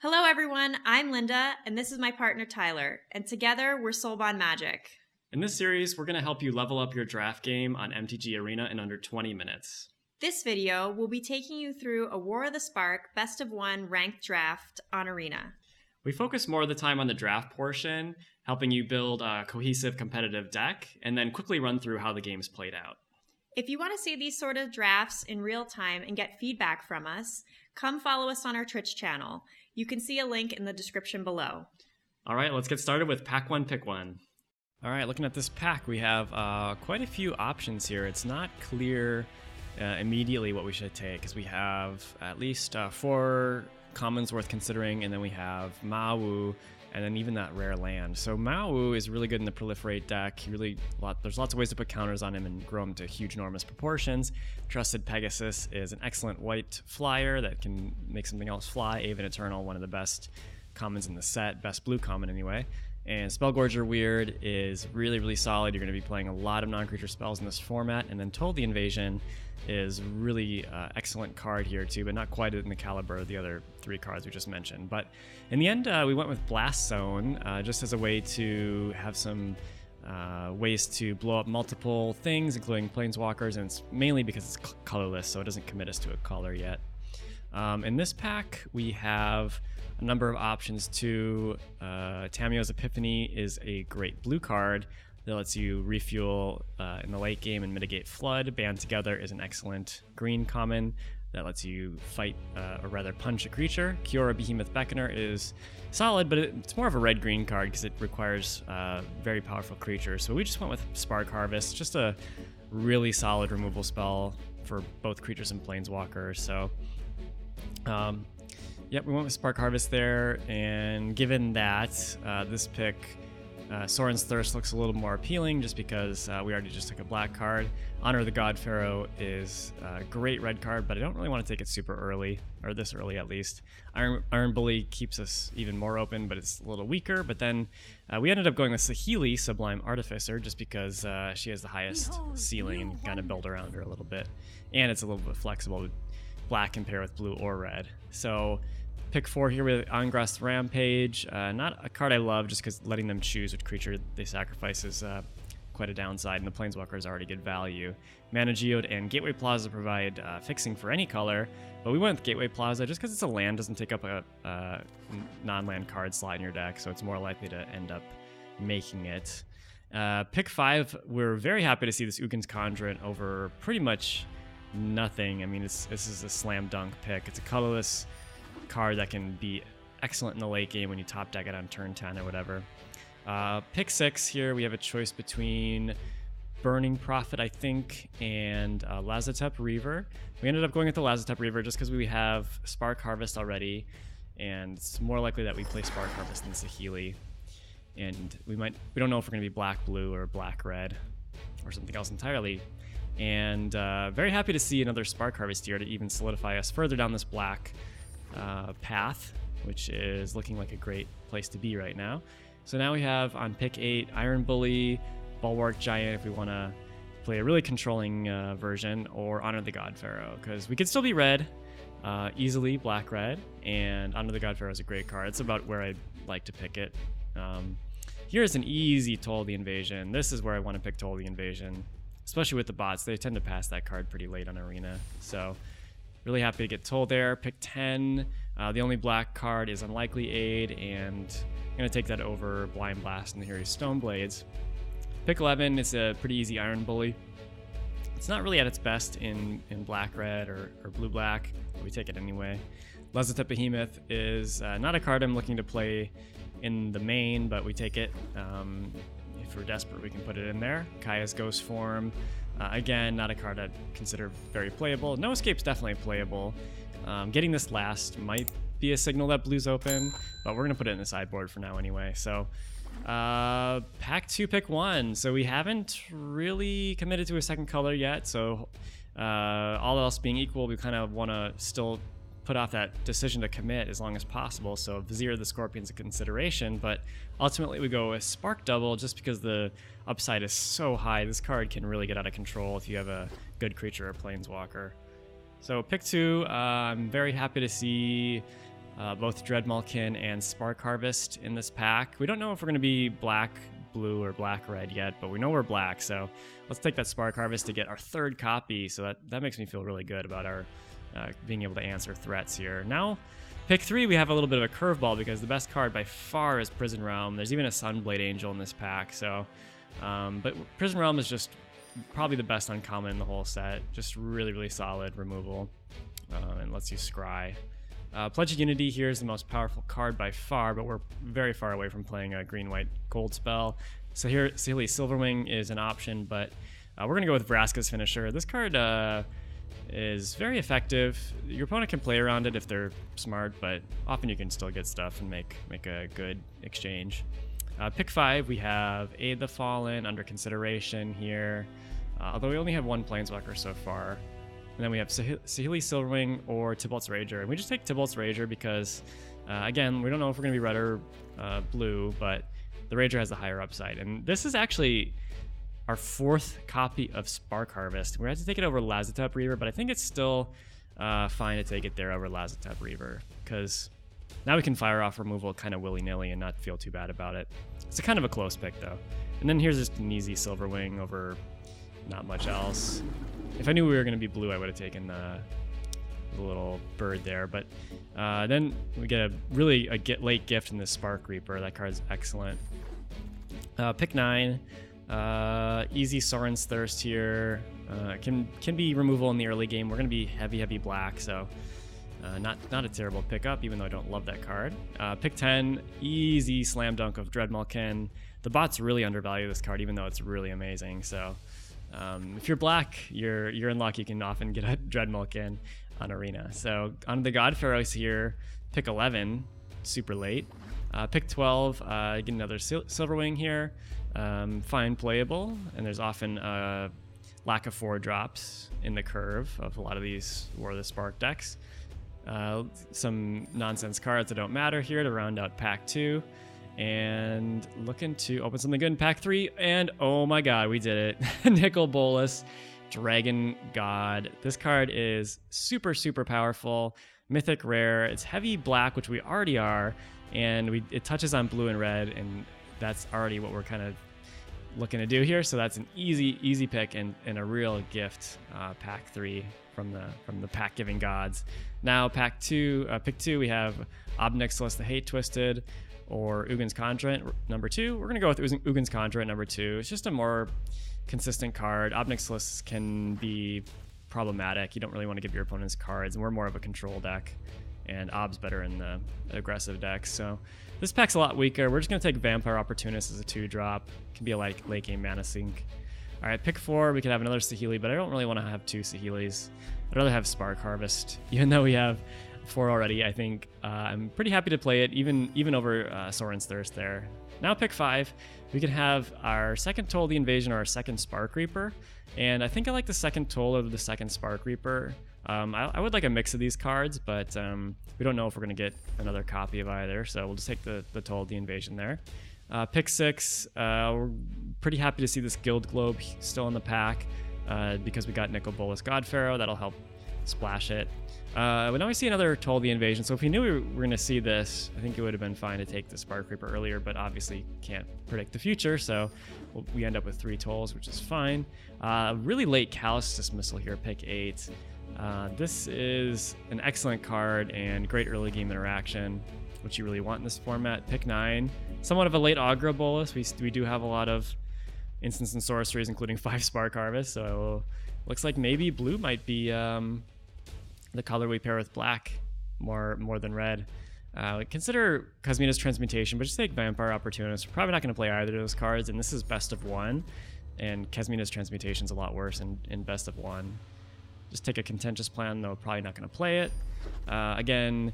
Hello, everyone. I'm Linda, and this is my partner Tyler, and together we're Soulbond Magic. In this series, we're going to help you level up your draft game on MTG Arena in under 20 minutes. This video will be taking you through a War of the Spark Best of One ranked draft on Arena. We focus more of the time on the draft portion, helping you build a cohesive competitive deck, and then quickly run through how the game's played out. If you want to see these sort of drafts in real time and get feedback from us, come follow us on our Twitch channel. You can see a link in the description below. All right, let's get started with Pack 1, Pick 1. All right, looking at this pack, we have quite a few options here. It's not clear immediately what we should take, because we have at least 4 commons worth considering, and then we have Mawu, and then even that rare land. So Mawu is really good in the proliferate deck. There's lots of ways to put counters on him and grow him to huge, enormous proportions. Trusted Pegasus is an excellent white flyer that can make something else fly. Aven Eternal, one of the best commons in the set, best blue common anyway. And Spellgorger Weird is really, really solid. You're going to be playing a lot of non-creature spells in this format. And then Toll the Invasion is really excellent card here too, but not quite in the caliber of the other 3 cards we just mentioned. But in the end, we went with Blast Zone just as a way to have some ways to blow up multiple things, including Planeswalkers, and it's mainly because it's colorless, so it doesn't commit us to a color yet. In this pack, we have a number of options too. Tamiyo's Epiphany is a great blue card that lets you refuel in the late game and mitigate flood. Band Together is an excellent green common that lets you fight, or rather punch a creature. Kiora Behemoth Beckoner is solid, but it's more of a red-green card because it requires very powerful creatures. So we just went with Spark Harvest, just a really solid removal spell for both creatures and Planeswalkers. So yep, we went with Spark Harvest there, and given that, this pick, Sorin's Thirst, looks a little more appealing just because we already just took a black card. Honor of the God Pharaoh is a great red card, but I don't really want to take it super early, or this early at least. Iron Bully keeps us even more open, but it's a little weaker. But then we ended up going with Saheeli, Sublime Artificer, just because she has the highest ceiling and kind of build around her a little bit. And it's a little bit flexible. Black can pair with blue or red. So pick 4 here with Angra's Rampage. Not a card I love just because letting them choose which creature they sacrifice is quite a downside, and the Planeswalker is already good value. Mana Geode and Gateway Plaza provide fixing for any color, but we went with Gateway Plaza just because it's a land, doesn't take up a non-land card slot in your deck, so it's more likely to end up making it. Pick 5, we're very happy to see this Ugin's Conjurant over pretty much nothing. I mean, this is a slam dunk pick. It's a colorless card that can be excellent in the late game when you top deck it on turn 10 or whatever. Pick 6 here, we have a choice between Burning Prophet, I think, and Lazotep Reaver. We ended up going with the Lazotep Reaver just because we have Spark Harvest already, and it's more likely that we play Spark Harvest than Saheeli. And we don't know if we're going to be black-blue or black-red or something else entirely. And very happy to see another Spark Harvest here to even solidify us further down this black path, which is looking like a great place to be right now. So now we have on pick 8 Iron Bully, Bulwark Giant if we want to play a really controlling version, or Honor the God Pharaoh, because we could still be red easily, black-red, and Honor the God Pharaoh is a great card. It's about where I'd like to pick it. Here's an easy Toll the Invasion. This is where I want to pick Toll the Invasion, especially with the bots. They tend to pass that card pretty late on Arena, so really happy to get Toll there. Pick 10. The only black card is Unlikely Aid, and I'm going to take that over Blind Blast and the Hero Stoneblades. Pick 11 is a pretty easy Iron Bully. It's not really at its best in black-red or blue-black, but we take it anyway. Lazotep Behemoth is not a card I'm looking to play in the main, but we take it. If we're desperate, we can put it in there. Kaya's Ghost Form. Again, not a card I'd consider very playable. No Escape's definitely playable. Getting this last might be a signal that blue's open, but we're going to put it in the sideboard for now anyway. So pack 2, pick 1. So we haven't really committed to a second color yet, so all else being equal, we kind of want to still put off that decision to commit as long as possible. So Vizier the Scorpion's a consideration, but ultimately we go with Spark Double just because the upside is so high. This card can really get out of control if you have a good creature or planeswalker. So pick 2, I'm very happy to see both Dreadmalkin and Spark Harvest in this pack. We don't know if we're going to be black, blue, or black, red yet, but we know we're black, so let's take that Spark Harvest to get our 3rd copy, so that makes me feel really good about our being able to answer threats here. Now, pick 3, we have a little bit of a curveball because the best card by far is Prison Realm. There's even a Sunblade Angel in this pack, so but Prison Realm is just probably the best uncommon in the whole set. Just really, really solid removal, and lets you scry. Pledge of Unity here is the most powerful card by far, but we're very far away from playing a green-white gold spell. So here, Saheeli Silverwing is an option, but we're going to go with Vraska's Finisher. This card is very effective. Your opponent can play around it if they're smart, but often you can still get stuff and make a good exchange. Pick 5, we have Aid the Fallen under consideration here, although we only have 1 Planeswalker so far. And then we have Saheeli Silverwing or Tybalt's Rager. And we just take Tybalt's Rager because, again, we don't know if we're going to be red or blue, but the Rager has the higher upside. And this is actually our 4th copy of Spark Harvest. We had to take it over Lazotep Reaver, but I think it's still fine to take it there over Lazotep Reaver because now we can fire off removal kind of willy-nilly and not feel too bad about it. It's kind of a close pick, though. And then here's just an easy Silverwing over not much else. If I knew we were going to be blue, I would have taken the little bird there. But then we get a late gift in this Spark Reaper. That card's excellent. Pick 9. Easy Soren's Thirst here. Can be removal in the early game. We're going to be heavy black, so not a terrible pickup, even though I don't love that card. Pick 10. Easy Slam Dunk of Dreadmalkin. The bots really undervalue this card, even though it's really amazing. So if you're black, you're in luck. You can often get a Dreadmalkin on Arena. So on the God Pharaohs here, pick 11, super late. Pick 12, get another Silverwing here. Fine playable, and there's often a lack of 4 drops in the curve of a lot of these War of the Spark decks. Some nonsense cards that don't matter here to round out pack 2. And looking to open something good in pack 3, and oh my god, we did it. Nicol Bolas, Dragon God. This card is super powerful, mythic rare. It's heavy black, which we already are, and it touches on blue and red, and that's already what we're kind of looking to do here. So that's an easy pick and a real gift. Pack 3 from the pack giving gods. Now pack 2, pick 2, we have Obnixilis the Hate Twisted or Ugin's Conjurant number 2. We're going to go with Ugin's Conjurant number 2. It's just a more consistent card. Obnixilis can be problematic. You don't really want to give your opponents cards, and we're more of a control deck, and Ob's better in the aggressive decks. So this pack's a lot weaker. We're just going to take Vampire Opportunist as a 2-drop. Can be a late game mana sink. All right, pick 4, we could have another Saheeli, but I don't really want to have 2 Saheelis. I'd rather have Spark Harvest, even though we have 4 already. I think I'm pretty happy to play it, even over Soren's Thirst there. Now pick 5, we can have our second Toll the Invasion or our second Spark Reaper, and I think I like the second Toll over the second Spark Reaper. I would like a mix of these cards, but we don't know if we're going to get another copy of either, so we'll just take the Toll the Invasion there. Pick 6, we're pretty happy to see this Guild Globe still in the pack because we got Nicol Bolas God Pharaoh. That'll help splash it. But now we see another Toll the Invasion, so if we knew we were going to see this, I think it would have been fine to take the Spark Reaper earlier, but obviously can't predict the future, so we end up with 3 Tolls, which is fine. Really late Callous Dismissal here, pick 8. This is an excellent card and great early game interaction, which you really want in this format. Pick 9, somewhat of a late Aggro Bolus. We do have a lot of instants and sorceries, including 5 Spark Harvest, so looks like maybe blue might be the color we pair with black more than red. Consider Kasmina's Transmutation, but just take Vampire Opportunist. We're probably not going to play either of those cards, and this is best of 1, and Kasmina's Transmutation is a lot worse in best of 1. Just take a Contentious Plan, though probably not going to play it. Again,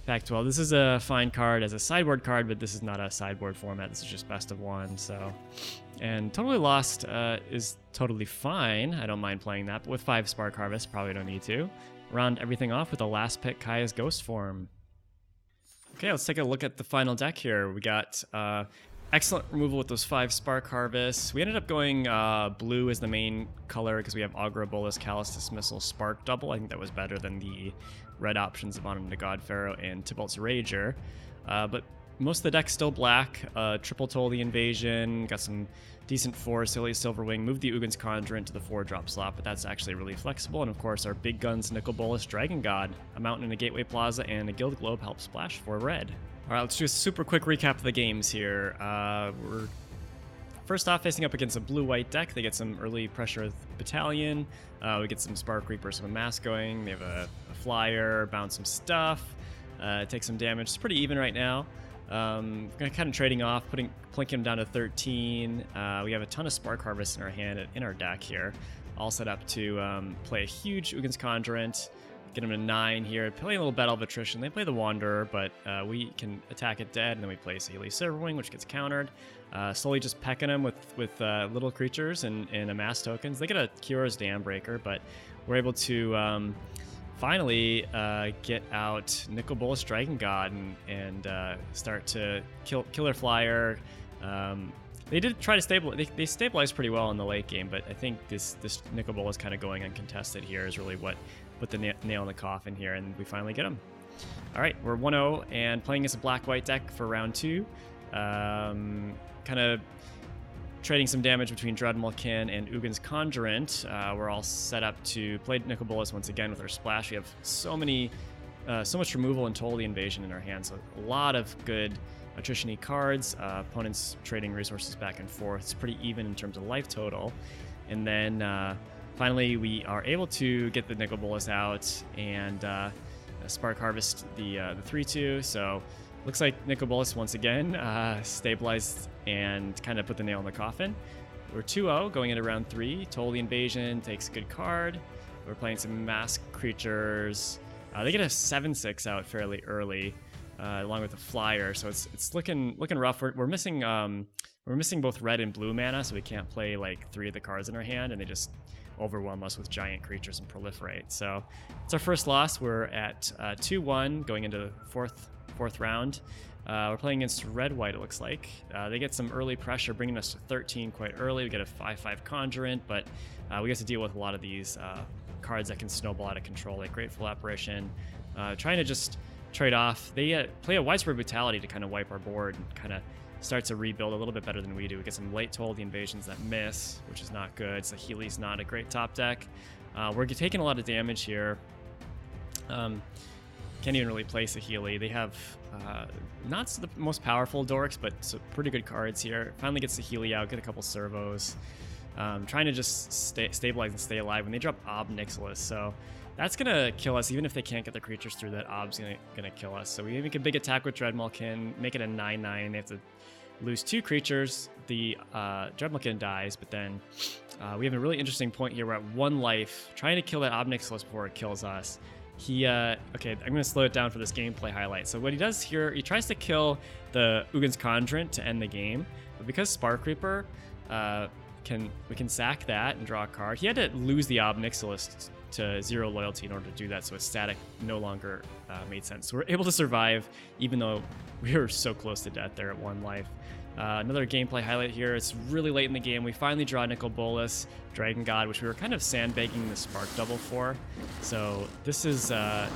pack 12. This is a fine card as a sideboard card, but this is not a sideboard format. This is just best of 1. So, and Totally Lost is totally fine. I don't mind playing that, but with 5 Spark Harvest, probably don't need to. Round everything off with the last pick, Kaya's Ghost Form. Okay, let's take a look at the final deck here. We got excellent removal with those 5 Spark Harvests. We ended up going blue as the main color because we have Aggro Bolus, Callous Dismissal, Spark Double. I think that was better than the red options of Honor the God Pharaoh and Tybalt's Rager. But most of the deck's still black. Triple Toll the Invasion, got some decent 4 Silly Silverwing, moved the Ugin's Conjurant to the 4-drop slot, but that's actually really flexible. And of course, our big guns, Nicol Bolas, Dragon God, a Mountain and a Gateway Plaza, and a Guild Globe help splash for red. All right, let's do a super quick recap of the games here. We're first off facing up against a blue-white deck. They get some early pressure with Battalion. We get some Spark Reaper, some Mass going. They have a Flyer, bounce some stuff, take some damage. It's pretty even right now. Kind of trading off, plinking them down to 13. We have a ton of Spark Harvest in our hand, in our deck here. All set up to play a huge Ugin's Conjurant. Get them to 9 here. Play a little Battle of Attrition. They play the Wanderer, but we can attack it dead, and then we play Saheeli Silverwing, which gets countered. Slowly just pecking them with little creatures and amass tokens. They get a Kira's Dambreaker, but we're able to finally get out Nicol Bolas Dragon God and start to kill their Flyer. They did try to stabilize. They stabilized pretty well in the late game, but I think this Nicol Bolas kind of going uncontested here is really what put the nail in the coffin here, and we finally get him. All right, we're 1-0 and playing as a black-white deck for round 2. Kind of trading some damage between Dreadmalkin and Ugin's Conjurant. We're all set up to play Nicol Bolas once again with our splash. We have so much removal and Toll the Invasion in our hands, so a lot of good attrition-y cards. Opponents trading resources back and forth. It's pretty even in terms of life total. And then finally, we are able to get the Nicol Bolas out and Spark Harvest the 3-2. So looks like Nicol Bolas once again stabilized and kind of put the nail in the coffin. We're 2-0 going into round 3. Toll the Invasion takes a good card. We're playing some mask creatures. They get a 7/6 out fairly early, along with the Flyer. So it's looking rough. We're missing both red and blue mana, so we can't play like 3 of the cards in our hand, and they just overwhelm us with giant creatures and proliferate. So it's our first loss. We're at 2-1 going into the fourth round. We're playing against red-white, it looks like. They get some early pressure, bringing us to 13 quite early. We get a 5/5 Conjurant, but we get to deal with a lot of these cards that can snowball out of control, like Grateful Apparition. Trying to just trade off. They play a Widespread Brutality to kind of wipe our board and kind of start to rebuild a little bit better than we do. We get some late Toll the Invasions that miss, which is not good. Saheeli's not a great top deck. We're taking a lot of damage here. Can't even really play Saheeli. They have not the most powerful dorks, but some pretty good cards here. Finally get Saheeli out, get a couple servos. Trying to just stabilize and stay alive when they drop Ob Nixilis. So that's going to kill us. Even if they can't get the creatures through, that Ob's going to kill us. So we make a big attack with Dreadmalkin, make it a 9/9. They have to lose 2 creatures. The Dreadmalkin dies, but then we have a really interesting point here. We're at 1 life, trying to kill that Ob Nixilis before it kills us. Okay, I'm going to slow it down for this gameplay highlight. So what he does here, he tries to kill the Ugin's Conjurant to end the game, but because Spark Reaper, we can sack that and draw a card. He had to lose the Ob Nixilis to 0 loyalty in order to do that, so its static no longer made sense. So we're able to survive, even though we were so close to death there at 1 life. Another gameplay highlight here. It's really late in the game. We finally draw Nicol Bolas Dragon God, which we were kind of sandbagging the Spark Double for. So this is a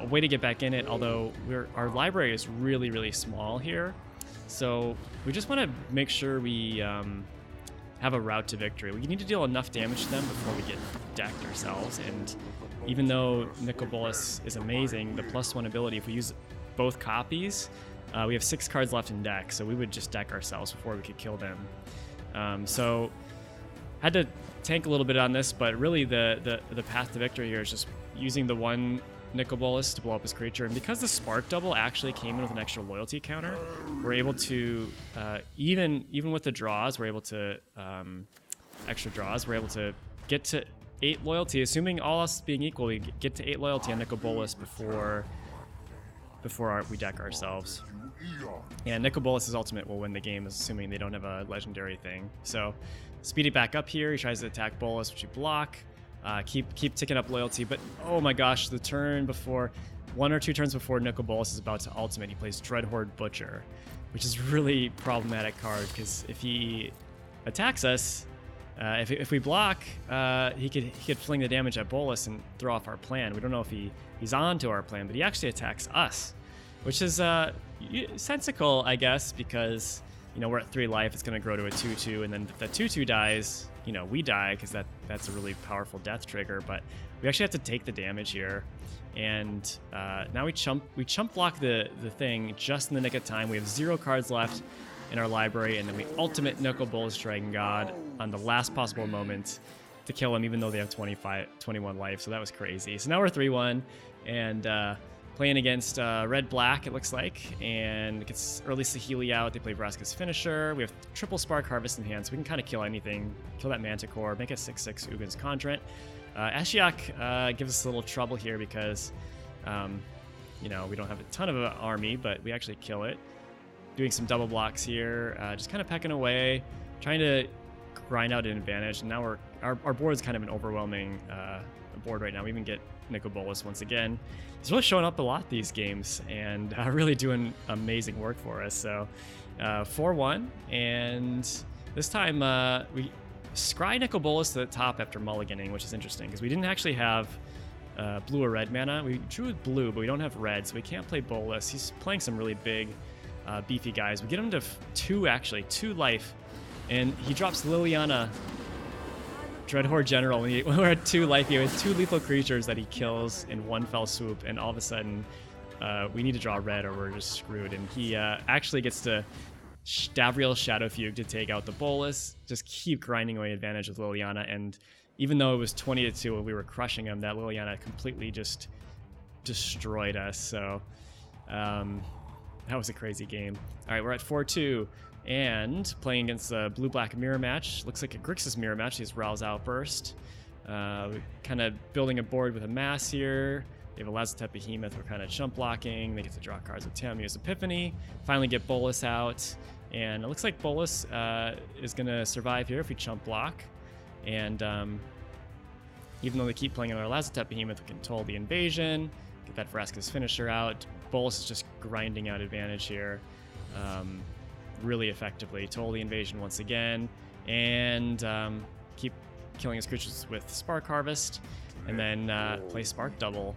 way to get back in it, although our library is really, really small here. So we just want to make sure we have a route to victory. We need to deal enough damage to them before we get decked ourselves. And even though Nicol Bolas is amazing, the +1 ability, if we use both copies, we have 6 cards left in deck, so we would just deck ourselves before we could kill them. So had to tank a little bit on this, but really the path to victory here is just using the 1 Nicol Bolas to blow up his creature. And because the Spark Double actually came in with an extra loyalty counter, we're able to, even with the draws, we're able to, extra draws, we're able to get to 8 loyalty, assuming all else being equal, we get to 8 loyalty on Nicol Bolas before we deck ourselves. And Nicol Bolas' ultimate will win the game, assuming they don't have a legendary thing. So speed it back up here. He tries to attack Bolas, which you block. Keep ticking up loyalty, but oh my gosh, the turn before 1 or 2 turns before Nicol Bolas is about to ultimate, he plays Dreadhorde Butcher, which is really problematic card because if he attacks us, if we block, he could fling the damage at Bolas and throw off our plan. We don't know if he's on to our plan, but he actually attacks us, which is sensical, I guess, because we're at 3 life. It's going to grow to a 2/2, and then if the 2/2 dies, we die because that's a really powerful death trigger. But we actually have to take the damage here, and now we chump block the thing just in the nick of time. We have 0 cards left in our library, and then we ultimate Nicol Bolas Dragon God on the last possible moment to kill him, even though they have 21 life. So that was crazy. So now we're 3-1, and playing against red-black, it looks like, and it gets early Saheeli out. They play Vraska's Finisher. We have triple Spark Harvest in hand, so we can kind of kill anything. Kill that Manticore, make a 6/6 Ugin's Conjurant. Ashiok gives us a little trouble here because, we don't have a ton of an army, but we actually kill it. Doing some double blocks here, just kind of pecking away, trying to grind out an advantage. And now our board is kind of an overwhelming board right now. We even get Nicol Bolas once again. He's really showing up a lot these games and really doing amazing work for us. So 4-1, and this time we scry Nicol Bolas to the top after mulliganing, which is interesting because we didn't actually have blue or red mana. We drew with blue, but we don't have red, so we can't play Bolas. He's playing some really big beefy guys. We get him to 2 life, and he drops Liliana Dreadhorde General. When we're at 2 life, he has 2 lethal creatures that he kills in 1 fell swoop, and all of a sudden we need to draw red or we're just screwed. And he actually gets to Davriel Shadowfugue to take out the Bolas, just keep grinding away advantage with Liliana, and even though it was 20-2 when we were crushing him, that Liliana completely just destroyed us. So that was a crazy game. All right, we're at 4-2. And playing against the blue-black mirror match. Looks like a Grixis mirror match. He's Ral's Outburst. Kind of building a board with a mass here. They have a Lazotep Behemoth. We're kind of chump blocking. They get to draw cards with Tamiyo's Epiphany. Finally get Bolas out. And it looks like Bolas is going to survive here if we chump block. And even though they keep playing on our Lazotep Behemoth, we can toll the invasion. Get that Vraska's Finisher out. Bolas is just grinding out advantage here. Really effectively. Toll the invasion once again, and keep killing his creatures with Spark Harvest, and then play Spark Double.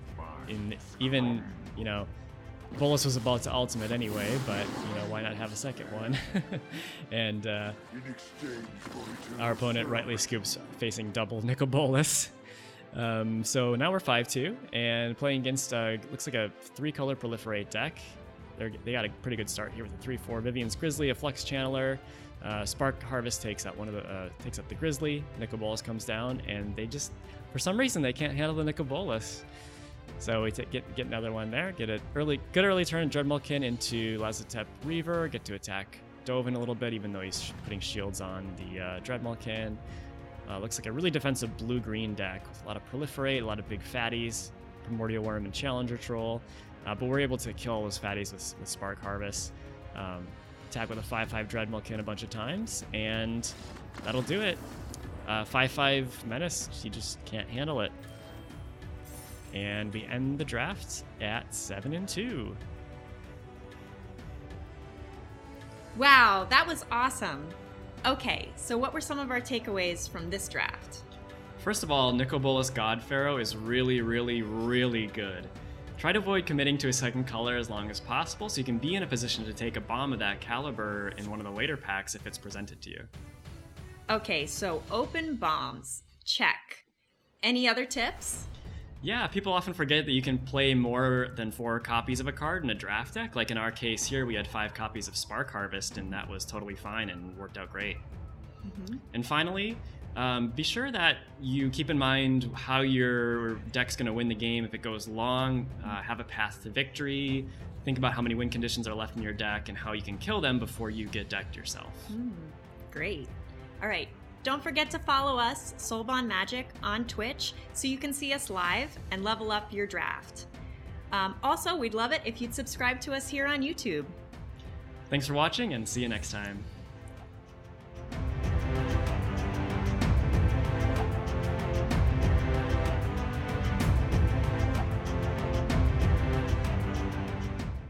Even Bolas was about to ultimate anyway, but why not have a second one? And our opponent rightly scoops, facing double Nicol Bolas. So now we're 5-2, and playing against looks like a 3-color Proliferate deck. They got a pretty good start here with a 3/4 Vivian's Grizzly, a Flux Channeler. Spark Harvest takes out takes up the Grizzly. Nicol Bolas comes down, and they just, for some reason, they can't handle the Nicol Bolas. So we get another one there. Get a good early turn Dreadmalkin into Lazotep Reaver. Get to attack Dovin a little bit, even though he's putting shields on the Dreadmalkin. Looks like a really defensive blue-green deck with a lot of Proliferate, a lot of big fatties, Primordial Worm and Challenger Troll. But we're able to kill those fatties with Spark Harvest. Attack with a 5/5 Dreadmalkin a bunch of times, and that'll do it. 5/5 Menace, he just can't handle it. And we end the draft at 7-2. Wow, that was awesome. Okay, so what were some of our takeaways from this draft? First of all, Nicol Bolas God Pharaoh is really, really, really good. Try to avoid committing to a second color as long as possible so you can be in a position to take a bomb of that caliber in one of the later packs if it's presented to you. Okay, so open bombs. Check. Any other tips? Yeah, people often forget that you can play more than 4 copies of a card in a draft deck. Like in our case here, we had 5 copies of Spark Harvest, and that was totally fine and worked out great. Mm-hmm. And finally, be sure that you keep in mind how your deck's going to win the game. If it goes long, have a path to victory. Think about how many win conditions are left in your deck and how you can kill them before you get decked yourself. Great. All right. Don't forget to follow us, Soulbond Magic, on Twitch so you can see us live and level up your draft. Also, we'd love it if you'd subscribe to us here on YouTube. Thanks for watching, and see you next time.